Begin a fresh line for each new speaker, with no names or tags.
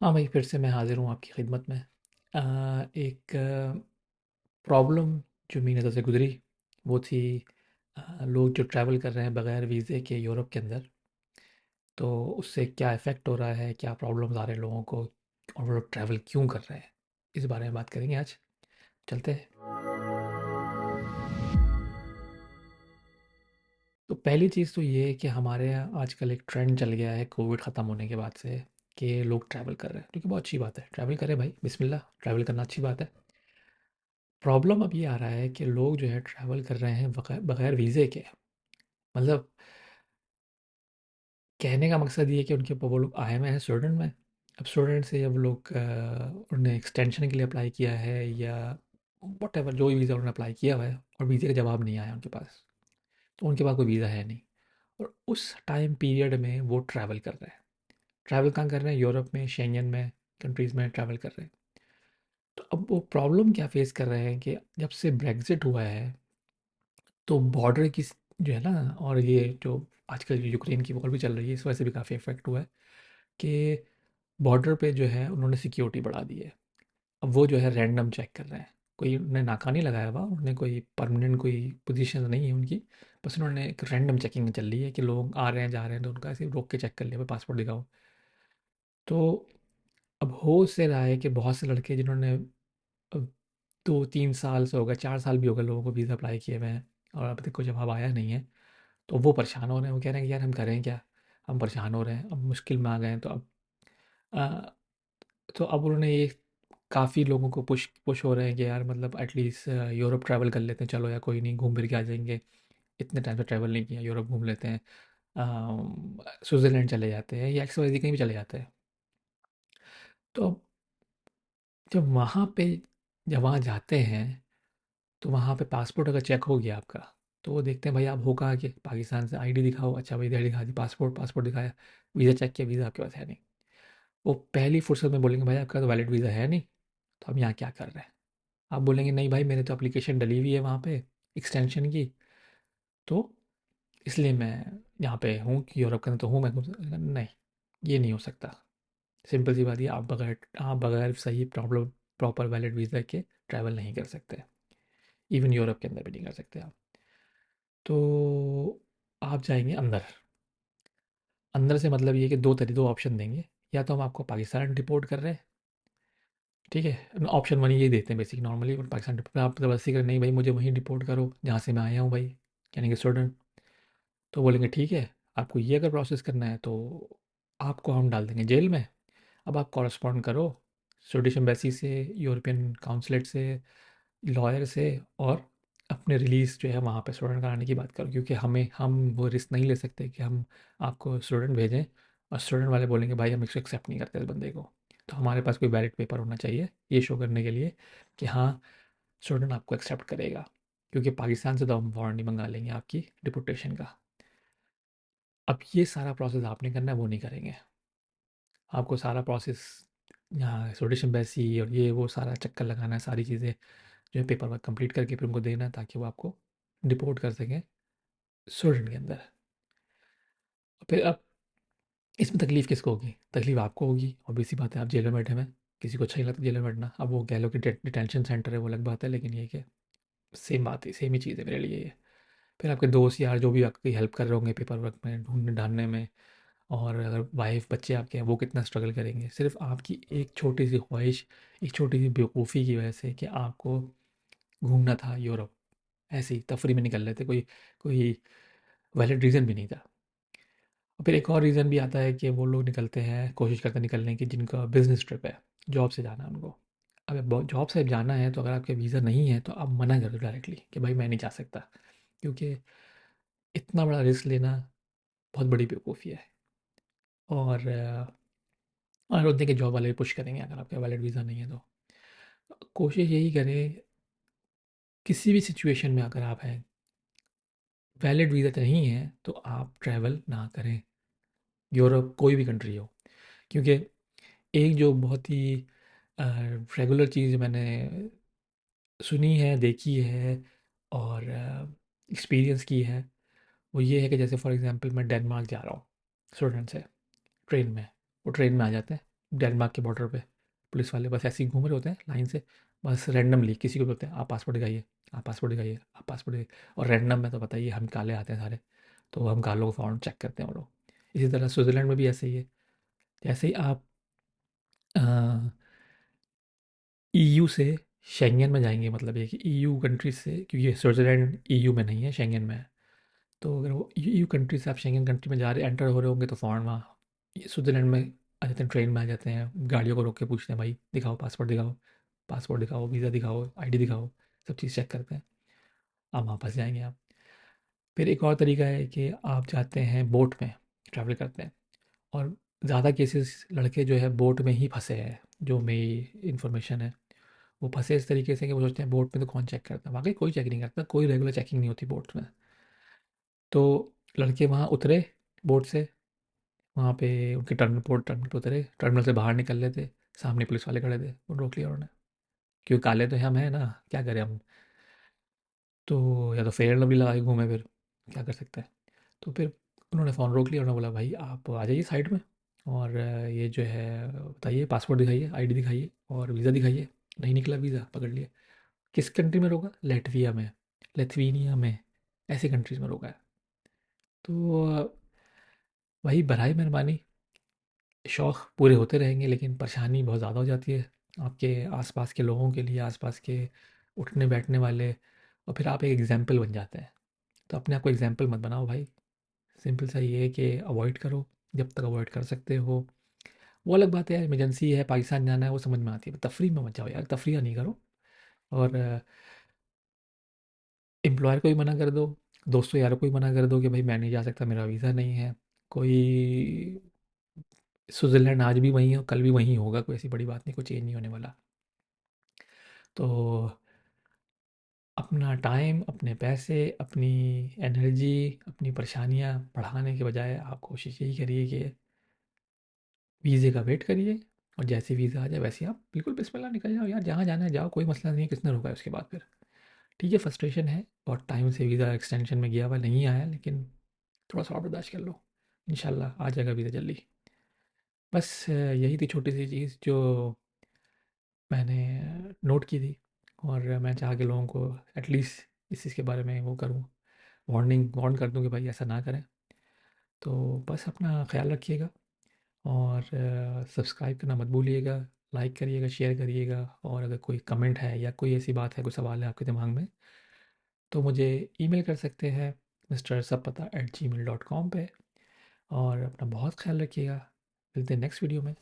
हाँ भाई, फिर से मैं हाज़िर हूँ आपकी खिदमत में। एक प्रॉब्लम जो मेरी नज़र से गुज़री, वो थी लोग जो ट्रैवल कर रहे हैं बग़ैर वीज़े के यूरोप के अंदर, तो उससे क्या इफ़ेक्ट हो रहा है, क्या प्रॉब्लम्स आ रहे हैं लोगों को और वो लोग ट्रैवल क्यों कर रहे हैं? इस बारे में बात करेंगे आज। चलते हैं। तो पहली चीज़ तो ये है कि हमारे यहाँ आजकल एक ट्रेंड चल गया है कोविड ख़त्म होने के बाद से, कि लोग ट्रैवल कर रहे हैं, जो कि बहुत अच्छी बात है। ट्रैवल करें भाई, बिस्मिल्लाह, ट्रैवल करना अच्छी बात है। प्रॉब्लम अब ये आ रहा है कि लोग जो है ट्रैवल कर रहे हैं बगैर वीज़े के। मतलब कहने का मकसद ये है कि उनके ऊपर वो लोग आए हुए हैं स्टूडेंट में। अब स्टूडेंट से जब लोग उन्होंने एक्सटेंशन के लिए अप्लाई किया है या वॉटेवर जो भी वीज़ा उन्होंने अप्लाई किया हुआ है और वीज़े का जवाब नहीं आया उनके पास, तो उनके पास कोई वीज़ा है नहीं। और उस टाइम पीरियड में वो ट्रैवल कर रहे हैं। ट्रैवल कहाँ कर रहे हैं? यूरोप में, शेंगन में कंट्रीज़ में ट्रैवल कर रहे हैं। तो अब वो प्रॉब्लम क्या फेस कर रहे हैं कि जब से ब्रेग्जिट हुआ है, तो बॉर्डर की जो है ना, और ये जो आजकल जो यूक्रेन की वॉर भी चल रही है, इस वजह से भी काफ़ी इफेक्ट हुआ है कि बॉर्डर पे जो है उन्होंने सिक्योरिटी बढ़ा दी है। अब वो जो है रैंडम चेक कर रहे हैं। कोई उन्होंने नाका नहीं लगाया हुआ, उन्होंने कोई परमानेंट कोई पोजीशन नहीं है उनकी। बस उन्होंने एक रैंडम चेकिंग चल रही है कि लोग आ रहे हैं जा रहे हैं, तो उनका ऐसे रोक के चेक कर लिया, भाई पासपोर्ट दिखाओ। तो अब हो उससे रहा है कि बहुत से लड़के जिन्होंने अब 2-3 साल से हो गए, 4 साल भी हो गए लोगों को वीज़ा अप्लाई किए हुए हैं, और अभी तक कोई जवाब आया नहीं है। तो वो परेशान हो रहे हैं, वो कह रहे हैं कि यार हम करें क्या? हम परेशान हो रहे हैं, अब मुश्किल में आ गए हैं। तो अब अ, तो अब उन्होंने ये काफ़ी लोगों को पुश पुश हो रहे हैं कि यार मतलब एटलीस्ट यूरोप ट्रैवल कर लेते हैं, चलो यार कोई नहीं, घूम फिर के आ जाएंगे। इतने टाइम से ट्रैवल नहीं किया, यूरोप घूम लेते हैं। स्विट्ज़रलैंड चले जाते हैं या एक्स वाई ज़ेड कहीं भी चले जाते हैं। तो अब जब वहाँ पे जब वहाँ जाते हैं, तो वहाँ पे पासपोर्ट अगर चेक हो गया आपका, तो वो देखते हैं भाई आप हो कहाँ के? पाकिस्तान से। आईडी दिखाओ। अच्छा भाई, आईडी दिखा दी। पासपोर्ट पासपोर्ट दिखाया। वीज़ा चेक किया, वीज़ा आपके पास है नहीं। वो पहली फुर्सत में बोलेंगे भाई आपका तो वैलिड वीज़ा है नहीं, तो हम यहाँ क्या कर रहे हैं? आप बोलेंगे नहीं भाई, मैंने तो एप्लीकेशन डली हुई है वहाँ पे एक्सटेंशन की, तो इसलिए मैं यहाँ पे हूँ कि यूरोप के अंदर तो हूँ मैं। नहीं, ये नहीं हो सकता। सिंपल सी बात है, आप बगैर सही प्रॉब्लम प्रॉपर वैलिड वीज़ा के ट्रैवल नहीं कर सकते। इवन यूरोप के अंदर भी नहीं कर सकते आप। तो आप जाएंगे अंदर। अंदर से मतलब ये कि दो ऑप्शन देंगे। या तो हम आपको पाकिस्तान डिपोर्ट कर रहे हैं, ठीक है, ऑप्शन वन ये देते हैं बेसिक नॉर्मली। पाकिस्तान डिपोर्ट आप ज़बरदस्ती करें, नहीं भाई मुझे वहीं डिपोर्ट करो जहाँ से मैं आया हूँ भाई, यानी कि स्टूडेंट। तो बोलेंगे ठीक है, आपको ये अगर प्रोसेस करना है तो आपको हम डाल देंगे जेल में। अब आप कॉरस्पॉन्ड करो स्वीडिश एम्बेसी से, यूरोपियन काउंसलेट से, लॉयर से, और अपने रिलीज़ जो है वहाँ पे स्टूडेंट कराने की बात करो, क्योंकि हम वो रिस्क नहीं ले सकते कि हम आपको स्टूडेंट भेजें और स्टूडेंट वाले बोलेंगे भाई हम इसको एक्सेप्ट नहीं करते इस बंदे को। तो हमारे पास कोई वैलिड पेपर होना चाहिए ये शो करने के लिए कि हाँ, स्टूडेंट आपको एक्सेप्ट करेगा, क्योंकि पाकिस्तान से तो हम वारंट नहीं मंगा लेंगे आपकी डिपोर्टेशन का। अब ये सारा प्रोसेस आपने करना है, वो नहीं करेंगे। आपको सारा प्रोसेस यहाँ स्वीडिश एम्बेसी और ये वो सारा चक्कर लगाना है, सारी चीज़ें जो है पेपर वर्क कंप्लीट करके फिर उनको देना है, ताकि वो आपको डिपोर्ट कर सकें स्वीडन के अंदर। फिर अब इसमें तकलीफ़ किसको होगी? तकलीफ़ आपको होगी, ऑब्वियस सी बात है, आप जेल में बैठे हुए हैं। किसी को अच्छा नहीं लगता जेल में बैठना। अब वो कह लो कि डिटेंशन सेंटर है, वो अलग बात है, लेकिन ये कि सेम बात है, सेम ही चीज़ है मेरे लिए ये। फिर आपके दोस्त यार जो भी आपकी हेल्प कर रहे होंगे पेपर वर्क में, ढूँढने ढाँढने में, और अगर वाइफ़ बच्चे आपके हैं वो कितना स्ट्रगल करेंगे, सिर्फ़ आपकी एक छोटी-सी ख्वाहिश, एक छोटी-सी बेवकूफ़ी की वजह से कि आपको घूमना था यूरोप। ऐसे ही तफरी में निकल रहे थे, कोई कोई वैलिड रीज़न भी नहीं था। और फिर एक और रीज़न भी आता है कि वो लोग निकलते हैं, कोशिश करते हैं निकलने की, जिनका बिज़नेस ट्रिप है, जॉब से जाना है उनको। अब जॉब से जाना है तो अगर आपके वीज़ा नहीं है तो आप मना कर दो डायरेक्टली कि भाई मैं नहीं जा सकता, क्योंकि इतना बड़ा रिस्क लेना बहुत बड़ी बेवकूफ़ी है। और आई डोंट थिंक कि जॉब वाले पुश करेंगे अगर आपका वैलिड वीज़ा नहीं है तो। कोशिश यही करें, किसी भी सिचुएशन में अगर आप हैं, वैलिड वीज़ा तो नहीं है तो आप ट्रैवल ना करें, यूरोप कोई भी कंट्री हो। क्योंकि एक जो बहुत ही रेगुलर चीज़ मैंने सुनी है, देखी है और एक्सपीरियंस की है, वो ये है कि जैसे फॉर एग्जांपल मैं डेनमार्क जा रहा हूँ स्टूडेंट से ट्रेन में, वो ट्रेन में आ जाते हैं, डेनमार्क के बॉर्डर पे पुलिस वाले बस ऐसे ही घूम रहे होते हैं लाइन से, बस रैंडमली किसी को भी बोलते हैं आप पासपोर्ट दिखाइए, आप पासपोर्ट दिखाइए, आप पासपोर्ट दिखाइए। और रैंडम में तो बताइए हम काले आते हैं सारे, तो हम कालों को फ़ौरन चेक करते हैं वो लोग। इसी तरह स्विट्ज़रलैंड में भी ऐसे ही है। जैसे ही आप अ, ईयू से शेंगन में जाएँगे, मतलब ये कि ईयू कंट्रीज़ से, क्योंकि स्विट्ज़रलैंड ईयू में नहीं है, शेंगन में है। तो अगर वो ईयू कंट्री से आप शेंगन कंट्री में जा रहे एंटर हो रहे होंगे तो फ़ौरन वहाँ ये स्विट्ज़रलैंड में आ जाते हैं, ट्रेन में आ जाते हैं, गाड़ियों को रोक के पूछते हैं भाई दिखाओ पासपोर्ट दिखाओ, पासपोर्ट दिखाओ, वीज़ा दिखाओ, आईडी दिखाओ, सब चीज़ चेक करते हैं। आप वहाँ फँस जाएँगे आप। फिर एक और तरीका है कि आप जाते हैं बोट में, ट्रैवल करते हैं, और ज़्यादा केसेस लड़के जो है बोट में ही फँसे हैं, जो मेरी इन्फॉर्मेशन है। वो फँसे इस तरीके से कि वो सोचते हैं बोट में तो कौन चेक करता है, वाक़ई कोई चेक नहीं करता, कोई रेगुलर चेकिंग नहीं होती बोट में। तो लड़के वहाँ उतरे बोट से, वहाँ पे उनके टर्मिनल पे उतरे, टर्मिनल से बाहर निकल रहे थे, सामने पुलिस वाले खड़े थे, वो रोक लिया उन्होंने, क्योंकि काले तो हम हैं ना, क्या करें हम। तो या तो फेयर एंड लवली लगा के घूमे, फिर क्या कर सकते हैं। तो फिर उन्होंने फ़ोन रोक लिया, उन्होंने बोला भाई आप आ जाइए साइड में, और ये जो है बताइए, पासपोर्ट दिखाइए, आईडी दिखाइए और वीज़ा दिखाइए। नहीं निकला वीज़ा, पकड़ लिए। किस कंट्री में रोका? लेटविया में, लिथुआनिया में, ऐसी कंट्रीज़ में रोका है। तो वही बरए मेहरबानी, शौक़ पूरे होते रहेंगे, लेकिन परेशानी बहुत ज़्यादा हो जाती है आपके आसपास के लोगों के लिए, आसपास के उठने बैठने वाले, और फिर आप एक एग्जाम्पल बन जाते हैं। तो अपने आप को एग्जाम्पल मत बनाओ भाई। सिंपल सा ये है कि अवॉइड करो, जब तक अवॉइड कर सकते हो। वो अलग बात है यार, इमरजेंसी है, पाकिस्तान जाना है, वो समझ में आती है, तफरी में मत जाओ यार, तफरी नहीं करो। और एम्प्लॉयर को भी मना कर दो, दोस्तों यारों को भी मना कर दो कि भाई मैं नहीं जा सकता, मेरा वीज़ा नहीं है। कोई स्विट्ज़रलैंड आज भी वहीं है और कल भी वहीं होगा, कोई ऐसी बड़ी बात नहीं, कोई चेंज नहीं होने वाला। तो अपना टाइम, अपने पैसे, अपनी एनर्जी, अपनी परेशानियाँ बढ़ाने के बजाय आप कोशिश यही करिए कि वीज़े का वेट करिए, और जैसे वीज़ा आ जाए वैसे ही आप बिल्कुल बिस्मिल्लाह निकल जाओ यार, जहाँ जाना है जाओ, कोई मसला नहीं है, किसने रोका है उसके बाद फिर। ठीक है, फ्रस्ट्रेशन है, बहुत टाइम से वीज़ा एक्सटेंशन में गया हुआ नहीं आया, लेकिन थोड़ा-सा और बर्दाश्त कर लो, इंशाल्लाह आ जाएगा वीज़ा जल्दी। बस यही थी छोटी सी चीज़ जो मैंने नोट की थी, और मैं चाहा कि लोगों को एटलीस्ट इस चीज़ के बारे में वो करूँ, वार्न कर दूँ कि भाई ऐसा ना करें। तो बस अपना ख़्याल रखिएगा, और सब्सक्राइब करना मत भूलिएगा, लाइक करिएगा, शेयर करिएगा, और अगर कोई कमेंट है या कोई ऐसी बात है, कोई सवाल है आपके दिमाग में, तो मुझे ईमेल कर सकते हैं mrsabpata@gmail.com पे। और अपना बहुत ख़्याल रखिएगा, मिलते हैं नेक्स्ट वीडियो में।